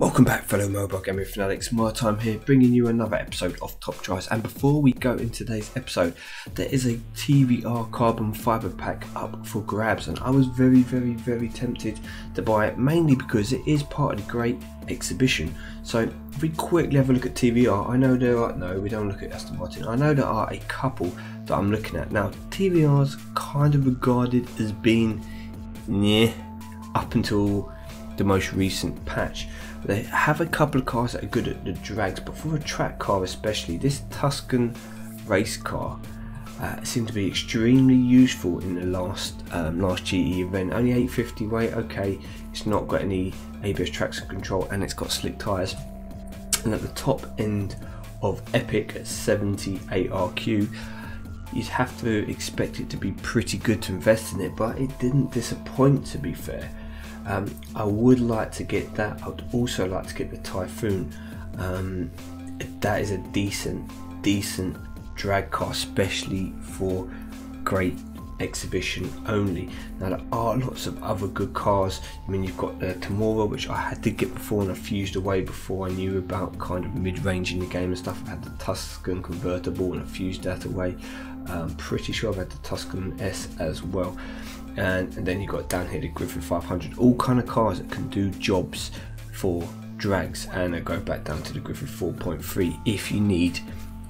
Welcome back, fellow mobile gaming fanatics. MyTyme here, bringing you another episode of Top Tries. And before we go into today's episode, there is a TVR carbon fibre pack up for grabs, and I was very tempted to buy it, mainly because it is part of the great exhibition. So if we quickly have a look at TVR, I know there are, no, we don't look at Aston Martin. I know there are a couple that I'm looking at. Now, TVR's kind of regarded as being up until the most recent patch. They have a couple of cars that are good at the drags, but for a track car especially, this Tuscan race car seemed to be extremely useful in the last GE event. Only 850 weight, okay, it's not got any ABS traction control and it's got slick tyres. And at the top end of Epic at 78 RQ, you'd have to expect it to be pretty good to invest in it, but it didn't disappoint, to be fair. I would like to get that. I would also like to get the Typhoon. That is a decent drag car, especially for great exhibition only. Now there are lots of other good cars. I mean, you've got the Tamora, which I had to get before and I fused away before I knew about kind of mid-range in the game and stuff. I've had the Tuscan convertible and I fused that away. I'm pretty sure I've had the Tuscan S as well. And then you've got down here the Griffin 500, all kind of cars that can do jobs for drags, and I go back down to the Griffin 4.3 if you need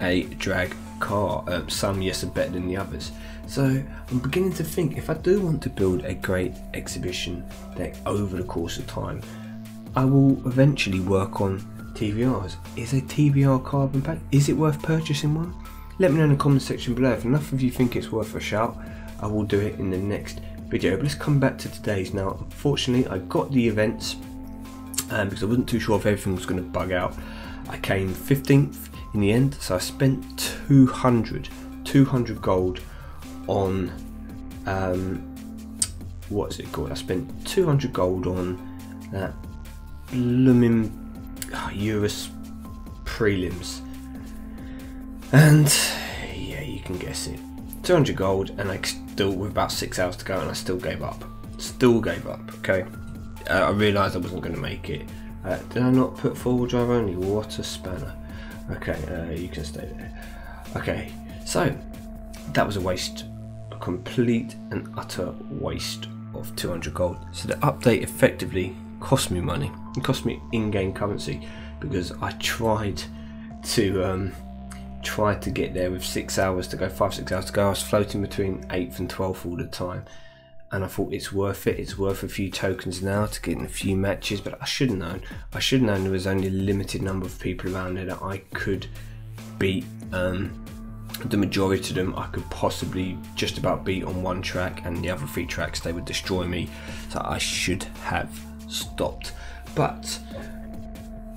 a drag car. Some yes are better than the others, so I'm beginning to think if I do want to build a great exhibition deck over the course of time, I will eventually work on TVRs. Is a TVR carbon pack, is it worth purchasing one? Let me know in the comment section below. If enough of you think it's worth a shout, I will do it in the next video. But let's come back to today's. Now, unfortunately, I got the events because I wasn't too sure if everything was going to bug out. I came 15th in the end, so I spent 200 gold on what's it called? I spent 200 gold on that blooming Eurus prelims, and yeah, you can guess it. 200 gold, and I still, with about 6 hours to go, and I still gave up. Okay, I realised I wasn't going to make it. Did I not put 4-wheel drive only? What a spanner. Okay, you can stay there. Okay, so that was a waste, a complete and utter waste of 200 gold. So the update effectively cost me money. It cost me in-game currency because I tried to get there with 6 hours to go, 5-6 hours to go. I was floating between 8th and 12th all the time, and I thought it's worth it. It's worth a few tokens now to get in a few matches, but I should have known. I should have known there was only a limited number of people around there that I could beat. The majority of them I could possibly just about beat on one track, and the other 3 tracks they would destroy me, so I should have stopped. But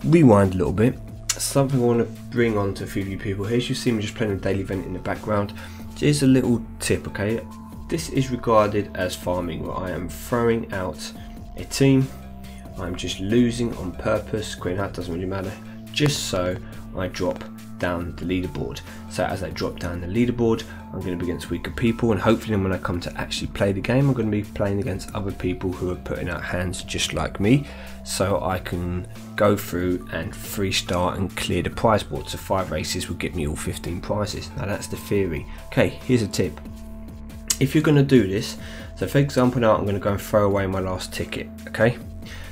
rewind a little bit. Something I want to bring on to a few of you people. Here you see me just playing a daily event in the background. Here's a little tip, okay? This is regarded as farming, where I am throwing out a team. I'm just losing on purpose. Green hat doesn't really matter, just so I drop down the leaderboard. So as I drop down the leaderboard, I'm going to be against weaker people, and hopefully when I come to actually play the game, I'm going to be playing against other people who are putting out hands just like me, so I can go through and 3-star and clear the prize board. So 5 races will get me all 15 prizes. Now that's the theory. Okay, here's a tip. If you're going to do this, so for example now I'm going to go and throw away my last ticket, okay?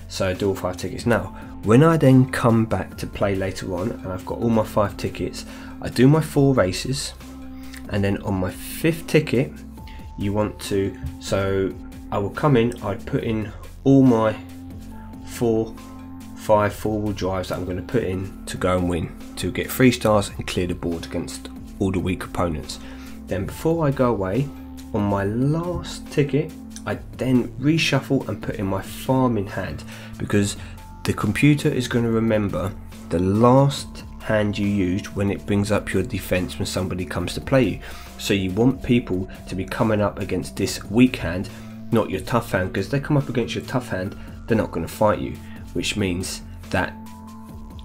So I do all 5 tickets. Now when I then come back to play later on and I've got all my 5 tickets, I do my 4 races, and then on my 5th ticket you want to, so I will come in, I'd put in all my 5 4-wheel drives that I'm going to put in to go and win, to get 3 stars and clear the board against all the weak opponents. Then before I go away, on my last ticket I then reshuffle and put in my farming hand, because the computer is going to remember the last hand you used when it brings up your defense when somebody comes to play you. So you want people to be coming up against this weak hand, not your tough hand, because they come up against your tough hand, they're not going to fight you, which means that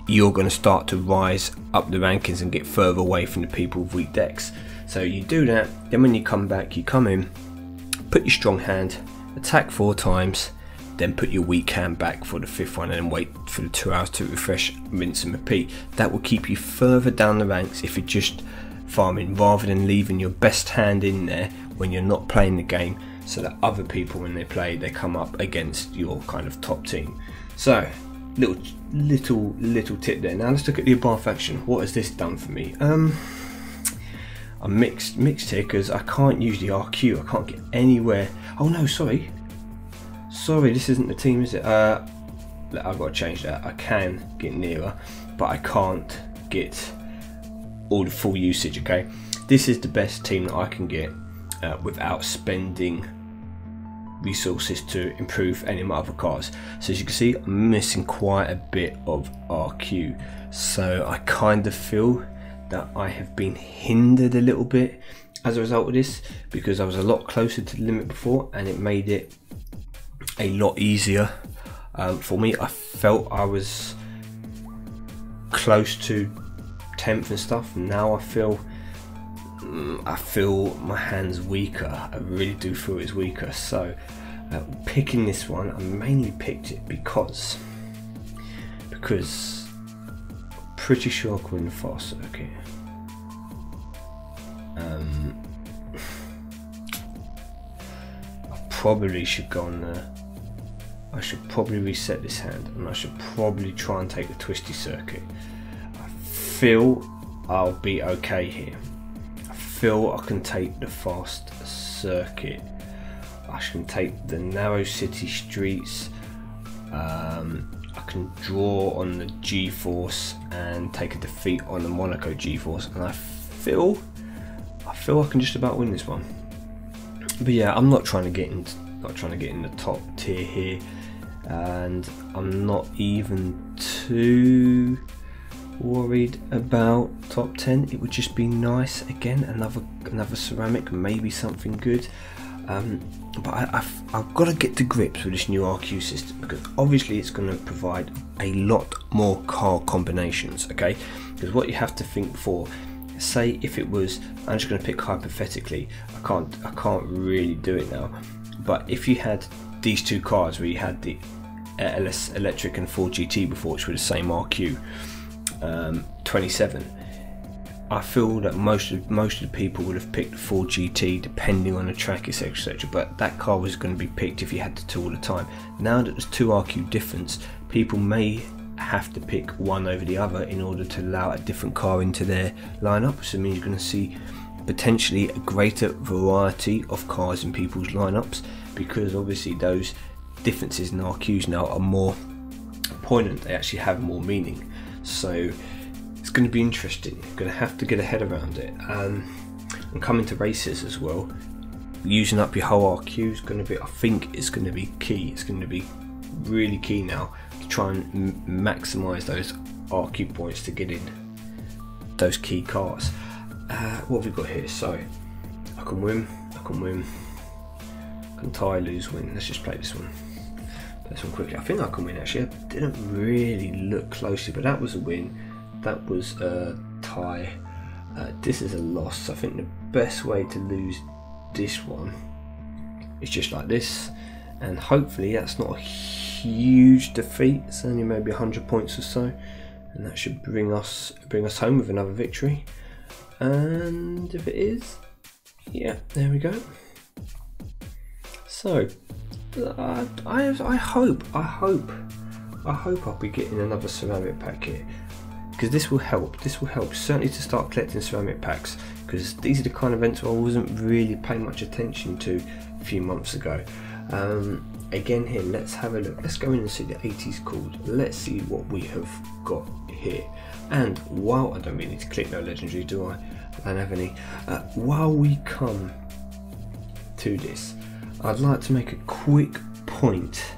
you're going to start to rise up the rankings and get further away from the people with weak decks. So you do that, then when you come back, you come in, put your strong hand, attack 4 times, then put your weak hand back for the 5th one and then wait for the 2 hours to refresh, rinse and repeat. That will keep you further down the ranks if you're just farming, rather than leaving your best hand in there when you're not playing the game, so that other people, when they play, they come up against your kind of top team. So little tip there. Now let's look at the Abar faction. What has this done for me? I'm mixed here, because I can't use the RQ. I can't get anywhere. Oh no, sorry, this isn't the team, is it? I've got to change that. I can get nearer, but I can't get all the full usage. Okay, this is the best team that I can get without spending resources to improve any of my other cars. So as you can see, I'm missing quite a bit of RQ, so I kind of feel that I have been hindered a little bit as a result of this, because I was a lot closer to the limit before, and it made it a lot easier for me. I felt I was close to 10th and stuff, and now I feel my hands weaker. I really do feel it's weaker. So picking this one, I mainly picked it because I'm pretty sure I can win the fast circuit. I probably should go on the, I should probably reset this hand, and I should probably try and take the twisty circuit. I feel I'll be okay here. I feel I can take the fast circuit. I can take the narrow city streets. I can draw on the G-Force and take a defeat on the Monaco G-Force, and I feel I can just about win this one. But yeah, I'm not trying to get in the top tier here, and I'm not even too worried about top 10. It would just be nice, again, another ceramic, maybe something good. But I've got to get to grips with this new RQ system, because obviously it's going to provide a lot more car combinations. Okay, because what you have to think for, say if it was, I'm just going to pick hypothetically, I can't really do it now, but if you had these two cars where you had the LS Electric and Ford GT before, which were the same RQ 27, I feel that most of the people would have picked the Ford GT depending on the track, etc, etc, but that car was going to be picked if you had the two all the time. Now that there's two RQ difference, people may have to pick one over the other in order to allow a different car into their lineup. So it means you're going to see potentially a greater variety of cars in people's lineups, because obviously those differences in RQs now are more poignant, they actually have more meaning. So it's going to be interesting. You're going to have to get a head around it, and coming to races as well, using up your whole RQ is going to be, I think it's going to be key. It's going to be really key now to try and maximise those RQ points to get in those key cars. What have we got here? So I can win, I can tie, lose, win. Let's just play this one. Play this one quickly. I think I can win actually. I didn't really look closely, but that was a win. That was a tie. This is a loss. I think the best way to lose this one is just like this, and hopefully that's not a huge defeat. It's only maybe 100 points or so, and that should bring us home with another victory. And if it is, yeah, there we go. So I hope I'll be getting another ceramic pack here, because this will help certainly to start collecting ceramic packs, because these are the kind of events I wasn't really paying much attention to a few months ago. Again here, let's have a look. Let's go in and see the 80s called. Let's see what we have got here. And while I don't really need to click no legendary, do I? I don't have any. While we come to this, I'd like to make a quick point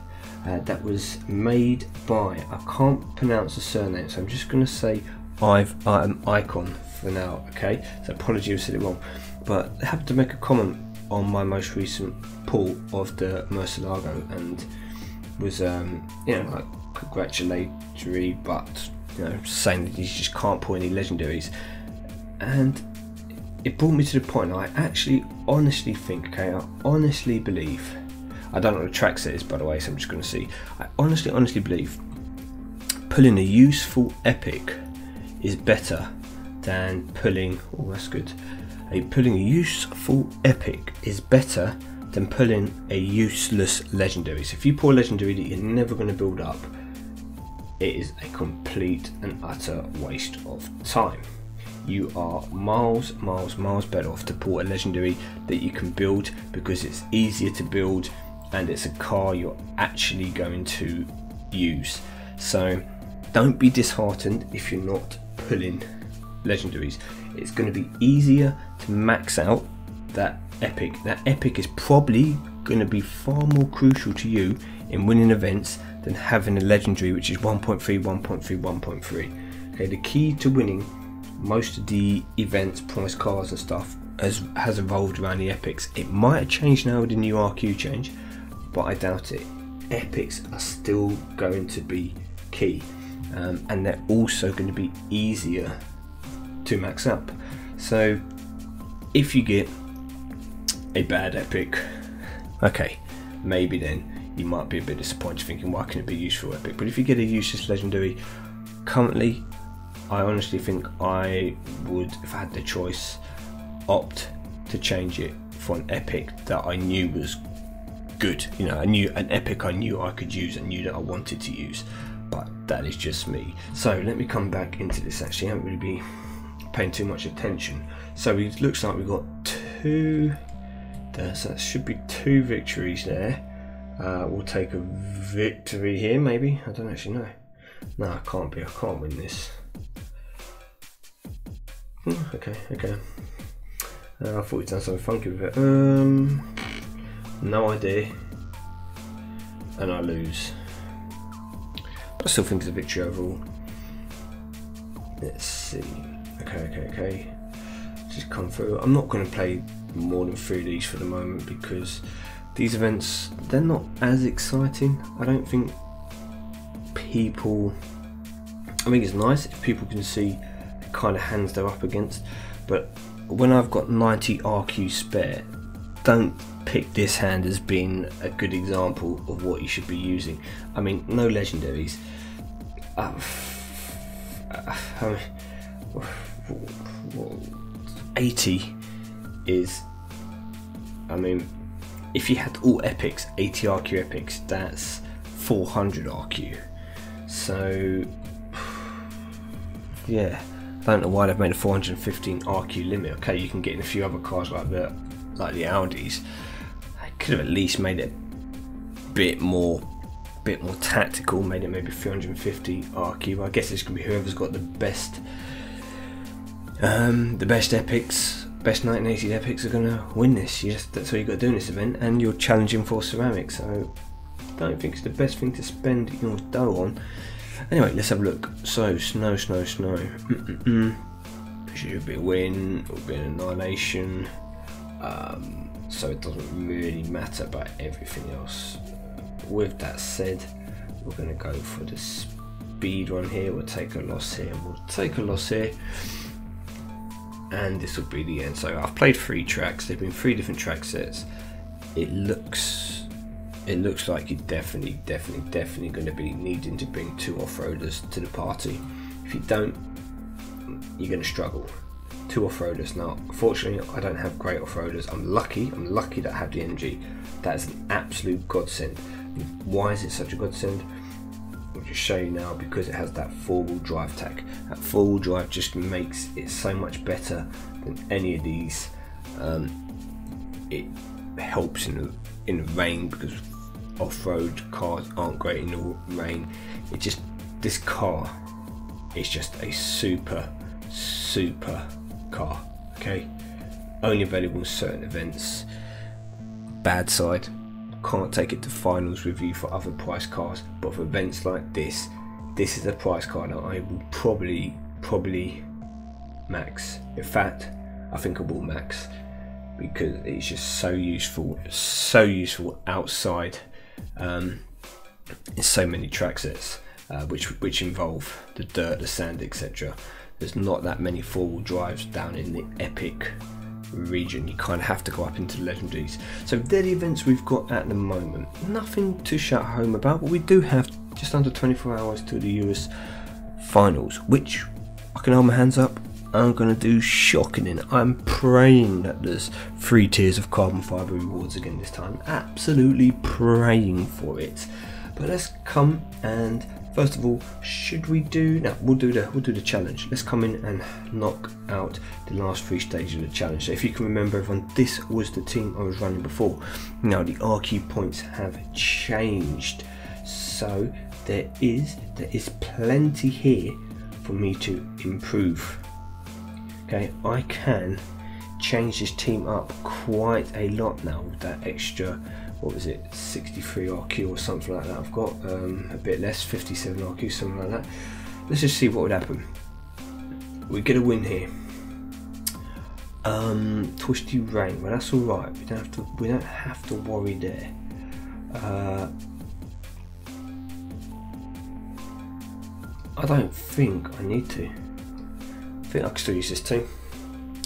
that was made by, I can't pronounce the surname, so I'm just going to say Icon for now, okay? So apologies if I said it wrong, but I have to make a comment on my most recent pull of the Murcielago, and was like congratulatory, but saying that you just can't pull any legendaries, and it brought me to the point I actually honestly think, okay, I honestly believe I don't know what a track set is, by the way, so I'm just going to see. I honestly believe pulling a useful epic is better than pulling, oh that's good, pulling a useful epic is better than pulling a useless legendary. So if you pull a legendary that you're never going to build up, it is a complete and utter waste of time. You are miles better off to pull a legendary that you can build, because it's easier to build and it's a car you're actually going to use. So don't be disheartened if you're not pulling legendaries. It's going to be easier to max out that epic. That epic is probably going to be far more crucial to you in winning events than having a legendary which is 1.3, 1.3, 1.3. Okay, the key to winning most of the events, price cars and stuff has evolved around the epics. It might have changed now with the new RQ change, but I doubt it. Epics are still going to be key, and they're also going to be easier to max up. So if you get a bad epic, okay, maybe then you might be a bit disappointed, thinking why can it be a useful epic. But if you get a useless legendary, currently I honestly think I would, if I had the choice, opt to change it for an epic that I knew was good. You know, an epic I knew I could use and knew that I wanted to use. But that is just me. So let me come back into this. Actually, I haven't really been paying too much attention. So it looks like we've got two there, so that should be 2 victories there. We'll take a victory here, maybe. I don't actually know. No, I can't be. I can't win this. Okay. I thought we'd done something funky with it. No idea. And I lose. But I still think it's a victory overall. Let's see. Okay. Just come through. I'm not going to play more than 3 of these for the moment, because these events, they're not as exciting. I don't think people, I think it's nice if people can see the kind of hands they're up against, but when I've got 90 RQ spare, don't pick this hand as being a good example of what you should be using. I mean, no legendaries. 80 is, I mean, if you had all epics, 80 RQ epics, that's 400 RQ. So yeah, I don't know why they've made a 415 RQ limit. Okay, you can get in a few other cars like the Audis. I could have at least made it a bit more tactical, made it maybe 350 RQ. I guess it's gonna be whoever's got the best epics, best 1980 epics are gonna win this. Yes, that's what you got to do in this event, and you're challenging for ceramics. So I don't think it's the best thing to spend your dough on. Anyway, let's have a look. So snow. Should be a win, it'll be an annihilation. So it doesn't really matter about everything else. With that said, we're going to go for the speed one here. We'll take a loss here, and we'll take a loss here, and this will be the end. So I've played 3 tracks. They've been 3 different track sets. It looks like you're definitely going to be needing to bring 2 off-roaders to the party. If you don't, you're going to struggle. 2 off-roaders. Now, unfortunately, I don't have great off-roaders. I'm lucky that I have the MG. That is an absolute godsend. Why is it such a godsend? I'll just show you now, because it has that 4-wheel drive tech. That 4-wheel drive just makes it so much better than any of these. It helps in the rain, because off-road cars aren't great in the rain. This car is just a super car. Okay, only available in certain events. Bad side, can't take it to finals review for other price cars, but for events like this is a price car that I will probably max. In fact, I think I will max, because it's just so useful outside in so many track sets, which involve the dirt, the sand, etc. There's not that many 4-wheel drives down in the epic region. You kind of have to go up into the legendaries. So they're the events we've got at the moment. Nothing to shout home about, but we do have just under 24 hours to the US finals, which I can hold my hands up, I'm going to do shocking in. I'm praying that there's 3 tiers of carbon fibre rewards again this time. Absolutely praying for it. But let's come and first of all, should we do? No, we'll do the challenge. Let's come in and knock out the last 3 stages of the challenge. So if you can remember, everyone, this was the team I was running before. Now the RQ points have changed, so there is plenty here for me to improve. Okay, I can change this team up quite a lot now with that extra, what was it, 63 RQ or something like that. I've got a bit less, 57 RQ, something like that. Let's just see what would happen. We get a win here. Twisty rain. Well, that's all right. We don't have to worry there. I don't think I need to. I think I can still use this team.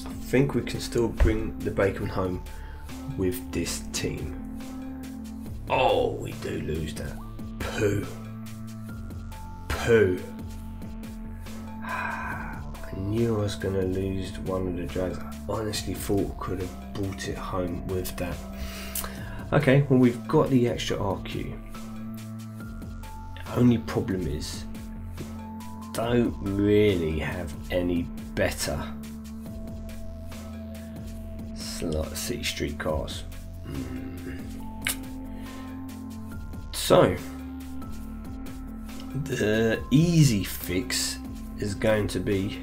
I think we can still bring the bacon home with this team. Oh, we do lose that. Poo. I knew I was going to lose one of the drags. I honestly thought I could have brought it home with that. Okay, well, we've got the extra RQ. Only problem is, don't really have any better city street cars. So the easy fix is going to be,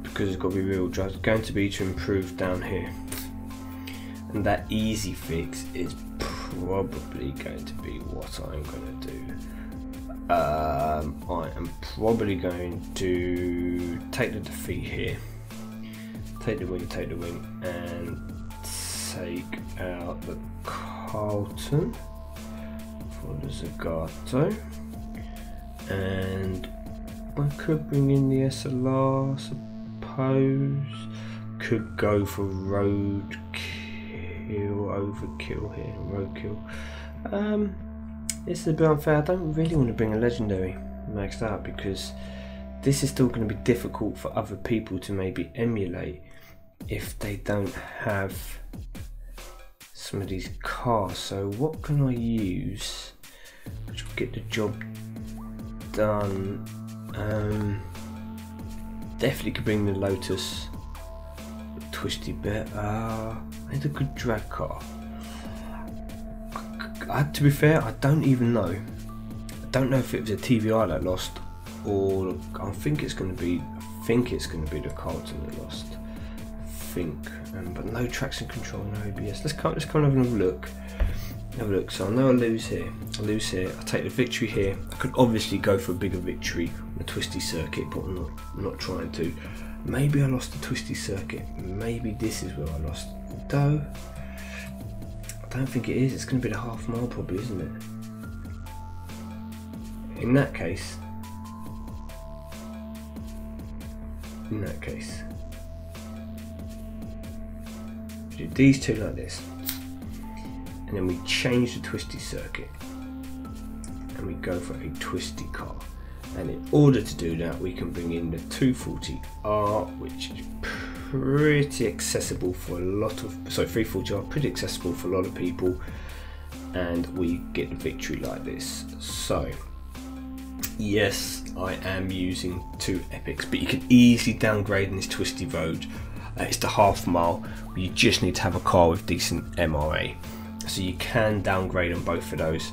because it's got to be real drive, it's going to be to improve down here, and that easy fix is probably going to be what I'm going to do. I am probably going to take the defeat here, take the win, and take out the Carlton for the Zagato, and I could bring in the SLR, suppose. Could go for roadkill, overkill here, roadkill. This is a bit unfair. I don't really want to bring a legendary maxed out because this is still going to be difficult for other people to maybe emulate if they don't have some of these cars. So what can I use which will get the job done? Definitely could bring the Lotus, the twisty bit. I need a good drag car. To be fair, I don't even know. I don't know if it was a TVI that lost, or I think it's going to be. The Carlton that lost. I think, but no traction control, no ABS. Let's come and have another look. So I know I lose here. I take the victory here. I could obviously go for a bigger victory on the twisty circuit, but I'm not trying to. Maybe I lost the twisty circuit. Maybe this is where I lost. Though I don't think it is. It's going to be the half mile probably, isn't it? In that case, we do these two like this, and then we change the twisty circuit, and we go for a twisty car. And in order to do that, we can bring in the 240R, which is pretty accessible for a lot of, 340R, pretty accessible for a lot of people, and we get the victory like this. So yes, I am using 2 epics, but you can easily downgrade in this twisty road. It's the half mile. You just need to have a car with decent MRA, so you can downgrade on both of those.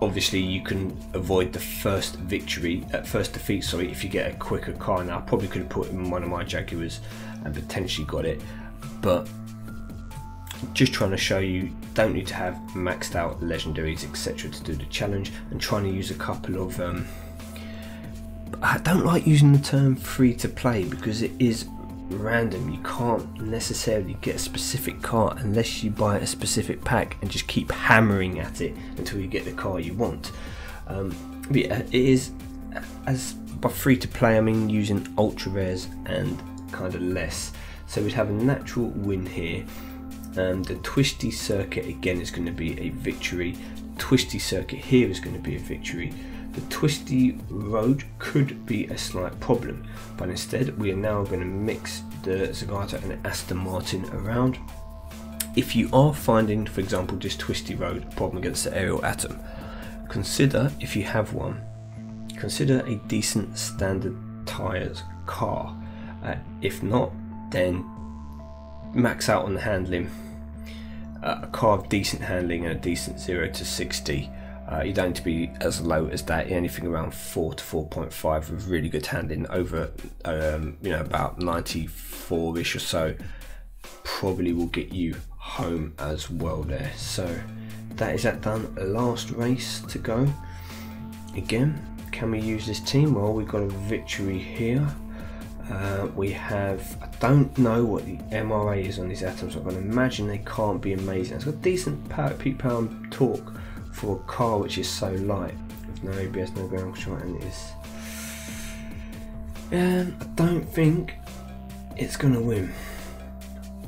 Obviously you can avoid the first defeat, if you get a quicker car. Now I probably could have put in one of my Jaguars and potentially got it, but just trying to show you don't need to have maxed out legendaries etc to do the challenge, and trying to use a couple of I don't like using the term free to play because it is random. You can't necessarily get a specific car unless you buy a specific pack and just keep hammering at it until you get the car you want. But yeah, it is, as by free to play I mean using ultra rares and kind of less. So we'd have a natural win here. The twisty circuit again is going to be a victory. The twisty circuit here is going to be a victory. The twisty road could be a slight problem, but instead we are now going to mix the Zagato and Aston Martin around. If you are finding, for example, this twisty road a problem against the aerial atom, consider, if you have one, consider a decent standard tyres car. If not, then max out on the handling. A car of decent handling and a decent 0 to 60. You don't need to be as low as that. Anything around 4 to 4.5 with really good handling over, about 94ish or so, probably will get you home as well there. So that is that done. Last race to go. Again, can we use this team? Well, we've got a victory here. We have, I don't know what the MRA is on these atoms. I'm going to imagine they can't be amazing. It's got decent peak power torque for a car which is so light, with no ABS, no ground control, and it is. I don't think it's going to win.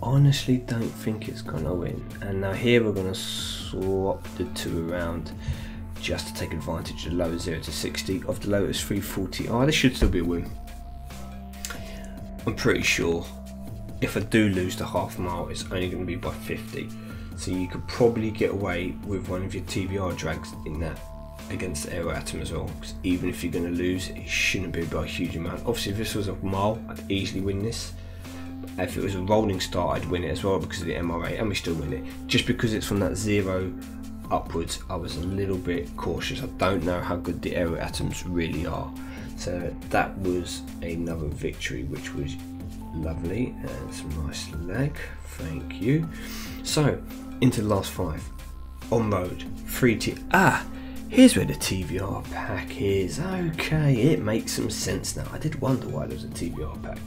Honestly, don't think it's going to win. And now here we're going to swap the two around just to take advantage of the low 0 to 60 of the Lotus 340i. This should still be a win. I'm pretty sure if I do lose the half mile, it's only going to be by 50. So you could probably get away with one of your TVR drags in that against the aero atom as well. Because even if you're going to lose, it shouldn't be by a huge amount. Obviously, if this was a mile, I'd easily win this. If it was a rolling start, I'd win it as well because of the MRA, and we still win it. Just because it's from that 0 upwards, I was a little bit cautious. I don't know how good the aero atoms really are. So that was another victory, which was lovely, and some nice lag, thank you. So into the last 5 on road 3T. Here's where the TVR pack is. Okay, it makes some sense now. I did wonder why there was a TVR pack.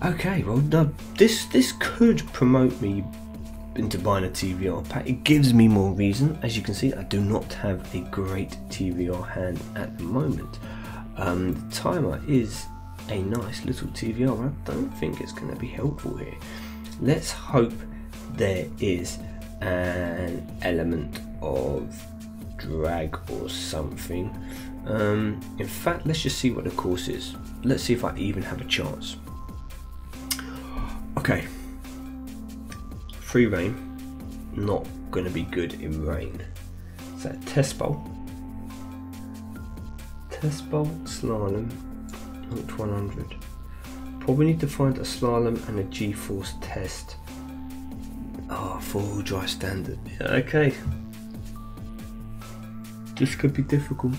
Okay, well, no, this could promote me into buying a TVR pack. It gives me more reason. As you can see, I do not have a great TVR hand at the moment. The timer is a nice little TVR, but I don't think it's going to be helpful here. Let's hope there is an element of drag or something. In fact, let's just see what the course is. Let's see if I even have a chance. Okay, free rain, not going to be good in rain. So test bowl slalom, not 100. Probably need to find a slalom and a G-force test. Four-wheel drive standard. Yeah, okay, this could be difficult.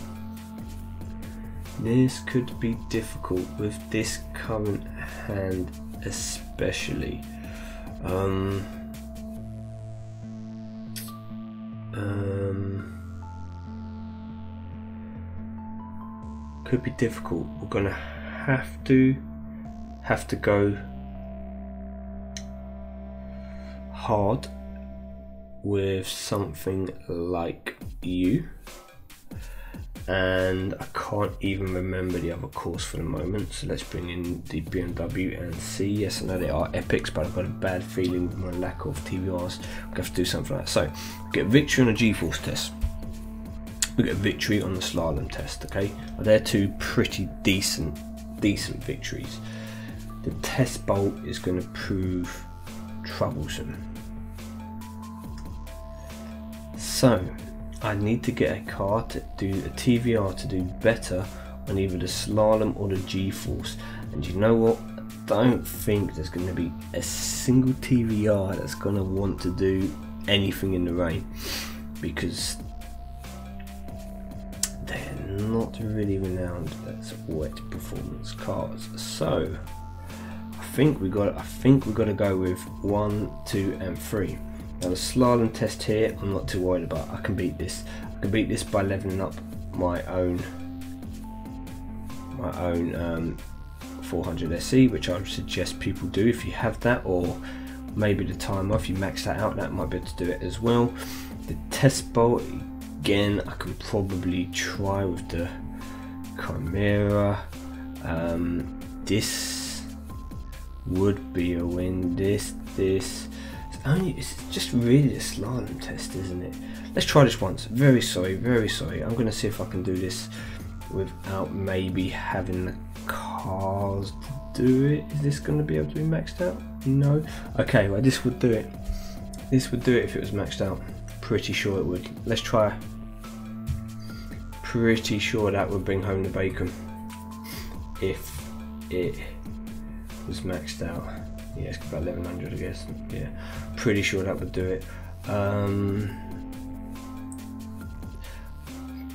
This could be difficult with this current hand, especially. Could be difficult. We're gonna have to go hard with something like you, and I can't even remember the other course for the moment, so let's bring in the BMW and see. Yes, I know they are epics, but I've got a bad feeling with my lack of TVRs we're going to have to do something like that. So get a victory on a G-force test, we get a victory on the slalom test. Okay, they're two pretty decent victories. The test bolt is going to prove troublesome, so I need to get a car to do a TVR to do better on either the slalom or the G-force. And you know what? I don't think there's going to be a single TVR that's going to want to do anything in the rain, because they're not really renowned as wet performance cars. So I think we got to go with 1, 2, and 3. Now the slalom test here, I'm not too worried about. I can beat this. I can beat this by leveling up my own 400 SE, which I would suggest people do if you have that, or maybe the timer, if you max that out, that might be able to do it as well. The test bolt, again, I can probably try with the Chimera. This would be a win. It's just really a slalom test, isn't it? Let's try this once. Very sorry. I'm going to see if I can do this without maybe having the cars do it. Is this going to be able to be maxed out? No. Okay, well, this would do it. This would do it if it was maxed out. Pretty sure it would. Let's try. Pretty sure that would bring home the bacon if it was maxed out. Yeah, it's about 1100, I guess. Yeah, pretty sure that would do it.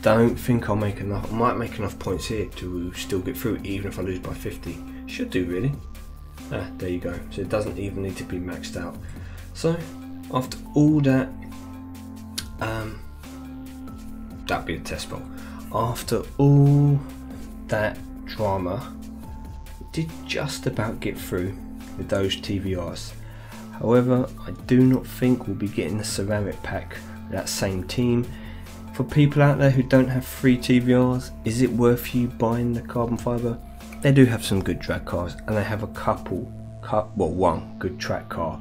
Don't think I'll make enough. I might make enough points here to still get through, even if I lose by 50. Should do, really. There you go. So it doesn't even need to be maxed out. So after all that, that'd be the test bowl. After all that drama, we did just about get through with those TVRs. However, I do not think we'll be getting the ceramic pack with that same team. For people out there who don't have 3 TVRs, is it worth you buying the carbon fibre? They do have some good drag cars, and they have a one good track car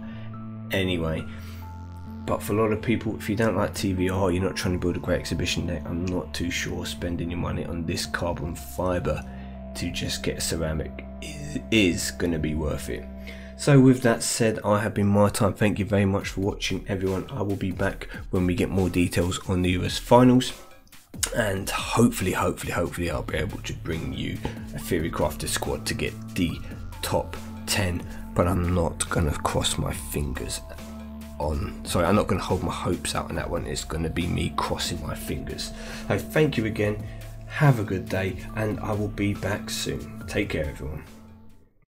anyway. But for a lot of people, if you don't like TVR, you're not trying to build a great exhibition deck, I'm not too sure spending your money on this carbon fibre to just get a ceramic is going to be worth it. So with that said, I have been MyTyme. Thank you very much for watching, everyone. I will be back when we get more details on the US finals, and hopefully I'll be able to bring you a Theory Crafter squad to get the top 10, but I'm not going to cross my fingers on. Sorry, I'm not going to hold my hopes out on that one. It's going to be me crossing my fingers. So thank you again. Have a good day, and I will be back soon. Take care, everyone.